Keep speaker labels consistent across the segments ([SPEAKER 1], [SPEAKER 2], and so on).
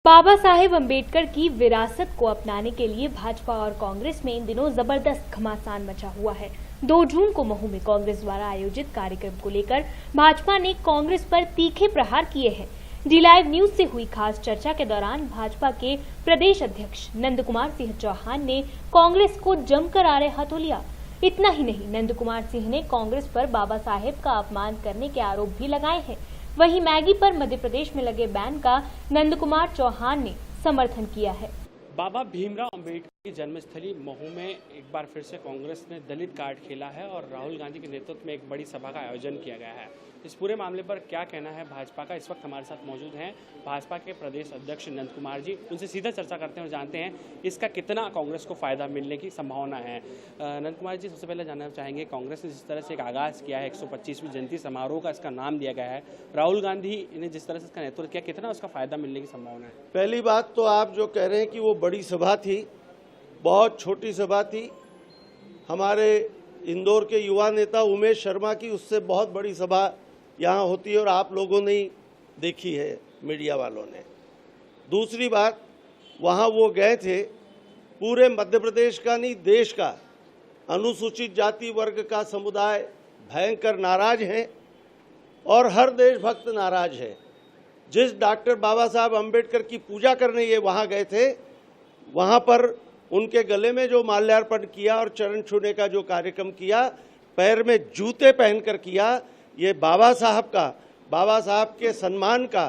[SPEAKER 1] बाबा साहेब अम्बेडकर की विरासत को अपनाने के लिए भाजपा और कांग्रेस में इन दिनों जबरदस्त घमासान मचा हुआ है। 2 जून को महू में कांग्रेस द्वारा आयोजित कार्यक्रम को लेकर भाजपा ने कांग्रेस पर तीखे प्रहार किए हैं। डी लाइव न्यूज से हुई खास चर्चा के दौरान भाजपा के प्रदेश अध्यक्ष नंद कुमार सिंह चौहान ने कांग्रेस को जमकर आड़े हाथों लिया। इतना ही नहीं, नंद कुमार सिंह ने कांग्रेस पर बाबा साहेब का अपमान करने के आरोप भी लगाए हैं। वहीं मैगी पर मध्य प्रदेश में लगे बैन का नंद कुमार चौहान ने समर्थन किया है।
[SPEAKER 2] बाबा भीमराव अंबेडकर की जन्मस्थली महू में एक बार फिर से कांग्रेस ने दलित कार्ड खेला है और राहुल गांधी के नेतृत्व में एक बड़ी सभा का आयोजन किया गया है। इस पूरे मामले पर क्या कहना है भाजपा का, इस वक्त हमारे साथ मौजूद हैं भाजपा के प्रदेश अध्यक्ष नंद कुमार जी। उनसे सीधा चर्चा करते हैं और जानते हैं इसका कितना कांग्रेस को फायदा मिलने की संभावना है। नंद कुमार जी, सबसे पहले जानना चाहेंगे, कांग्रेस ने जिस तरह से एक आगाज किया है, 125वीं जयंती समारोह का इसका नाम दिया गया है, राहुल गांधी ने जिस तरह से इसका नेतृत्व किया, कितना उसका फायदा मिलने की संभावना है?
[SPEAKER 3] पहली बात तो आप जो कह रहे हैं कि वो बड़ी सभा थी, बहुत छोटी सभा थी। हमारे इंदौर के युवा नेता उमेश शर्मा की उससे बहुत बड़ी सभा यहाँ होती है और आप लोगों ने ही देखी है, मीडिया वालों ने। दूसरी बात, वहाँ वो गए थे, पूरे मध्य प्रदेश का नहीं देश का अनुसूचित जाति वर्ग का समुदाय भयंकर नाराज है और हर देशभक्त नाराज है। जिस डॉक्टर बाबा साहब अम्बेडकर की पूजा करने ये वहाँ गए थे, वहाँ पर उनके गले में जो माल्यार्पण किया और चरण छूने का जो कार्यक्रम किया, पैर में जूते पहनकर किया, ये बाबा साहब का, बाबा साहब के सम्मान का,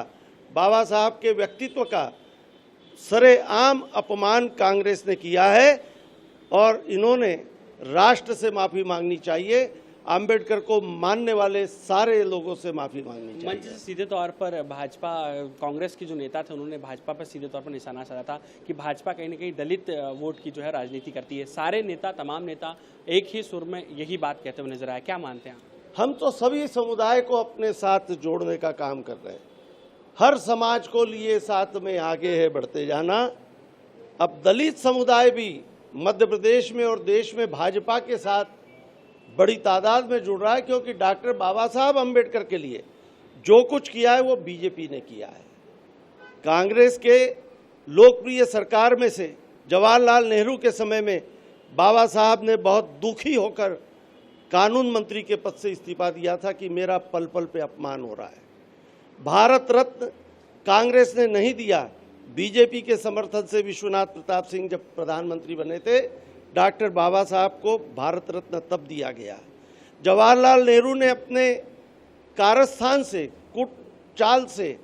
[SPEAKER 3] बाबा साहब के व्यक्तित्व का सरेआम अपमान कांग्रेस ने किया है और इन्होंने राष्ट्र से माफ़ी मांगनी चाहिए। अंबेडकर को मानने वाले सारे लोगों से माफी मांगनी चाहिए।
[SPEAKER 2] मंच से सीधे तौर पर भाजपा, कांग्रेस के जो नेता थे उन्होंने भाजपा पर सीधे तौर पर निशाना साधा था कि भाजपा कहीं न कहीं दलित वोट की जो है राजनीति करती है। सारे नेता, तमाम नेता एक ही सुर में यही बात कहते हुए नजर आए, क्या मानते हैं?
[SPEAKER 3] हम तो सभी समुदाय को अपने साथ जोड़ने का काम कर रहे हैं, हर समाज को लिए साथ में आगे है बढ़ते जाना। अब दलित समुदाय भी मध्य प्रदेश में और देश में भाजपा के साथ बड़ी तादाद में जुड़ रहा है, क्योंकि डॉक्टर बाबा साहब अम्बेडकर के लिए जो कुछ किया है वो बीजेपी ने किया है। कांग्रेस के लोकप्रिय सरकार में से जवाहरलाल नेहरू के समय में बाबा साहब ने बहुत दुखी होकर कानून मंत्री के पद से इस्तीफा दिया था कि मेरा पल पल पे अपमान हो रहा है। भारत रत्न कांग्रेस ने नहीं दिया, बीजेपी के समर्थन से विश्वनाथ प्रताप सिंह जब प्रधानमंत्री बने थे, डॉक्टर बाबा साहब को भारत रत्न तब दिया गया। जवाहरलाल नेहरू ने अपने कारस्थान से, कुट चाल से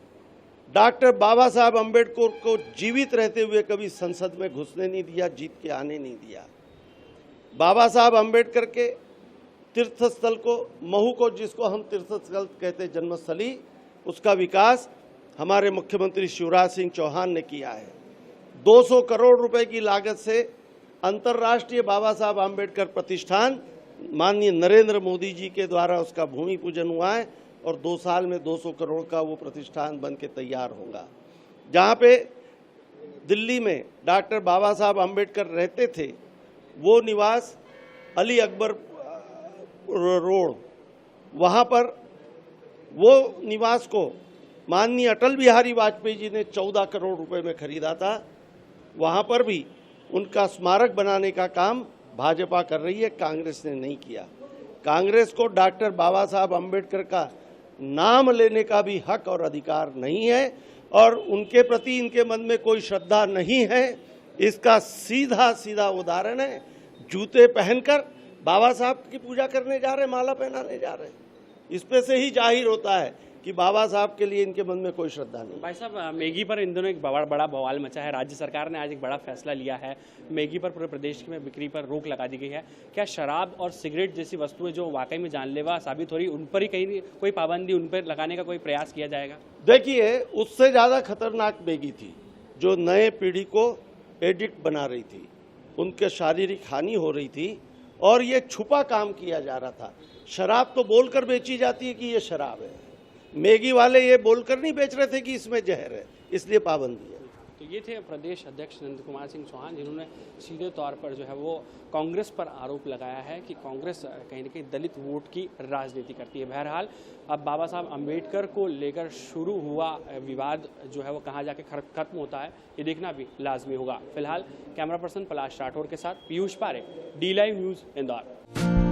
[SPEAKER 3] डॉक्टर बाबा साहब अम्बेडकर को जीवित रहते हुए कभी संसद में घुसने नहीं दिया, जीत के आने नहीं दिया। बाबा साहब अम्बेडकर के तीर्थस्थल को, महू को, जिसको हम तीर्थस्थल कहते जन्मस्थली, उसका विकास हमारे मुख्यमंत्री शिवराज सिंह चौहान ने किया है। 200 करोड़ रुपए की लागत से अंतर्राष्ट्रीय बाबा साहब अम्बेडकर प्रतिष्ठान माननीय नरेंद्र मोदी जी के द्वारा उसका भूमि पूजन हुआ है और 2 साल में 200 करोड़ का वो प्रतिष्ठान बन के तैयार होगा। जहाँ पे दिल्ली में डॉक्टर बाबा साहब अम्बेडकर रहते थे, वो निवास अली अकबर रोड, वहाँ पर वो निवास को माननीय अटल बिहारी वाजपेयी जी ने 14 करोड़ रुपए में खरीदा था। वहाँ पर भी उनका स्मारक बनाने का काम भाजपा कर रही है, कांग्रेस ने नहीं किया। कांग्रेस को डॉक्टर बाबा साहब अम्बेडकर का नाम लेने का भी हक और अधिकार नहीं है और उनके प्रति इनके मन में कोई श्रद्धा नहीं है। इसका सीधा सीधा उदाहरण है, जूते पहनकर बाबा साहब की पूजा करने जा रहे, माला पहनाने जा रहे। इस पे से ही जाहिर होता है कि बाबा साहब के लिए इनके मन में कोई श्रद्धा नहीं।
[SPEAKER 2] भाई साहब, मैगी पर इन दोनों एक बड़ा बवाल मचा है। राज्य सरकार ने आज एक बड़ा फैसला लिया है, मैगी पर पूरे प्रदेश में बिक्री पर रोक लगा दी गई है। क्या शराब और सिगरेट जैसी वस्तुएं जो वाकई में जानलेवा साबित हो रही, उन पर ही कहीं कोई पाबंदी, उन पर लगाने का कोई प्रयास किया जाएगा?
[SPEAKER 3] देखिए, उससे ज़्यादा खतरनाक मैगी थी जो नए पीढ़ी को एडिक्ट बना रही थी, उनके शारीरिक हानि हो रही थी और ये छुपा काम किया जा रहा था। शराब तो बोलकर बेची जाती है कि ये शराब है, मैगी वाले ये बोलकर नहीं बेच रहे थे कि इसमें जहर है, इसलिए पाबंदी है।
[SPEAKER 2] तो ये थे प्रदेश अध्यक्ष नंद कुमार सिंह चौहान, जिन्होंने सीधे तौर पर जो है वो कांग्रेस पर आरोप लगाया है कि कांग्रेस कहीं न कहीं दलित वोट की राजनीति करती है। बहरहाल अब बाबा साहब अम्बेडकर को लेकर शुरू हुआ विवाद जो है वो कहाँ जाके खत्म होता है, ये देखना भी लाजमी होगा। फिलहाल कैमरा पर्सन पलाश राठौर के साथ पीयूष पारे, D-Live न्यूज़, इंदौर।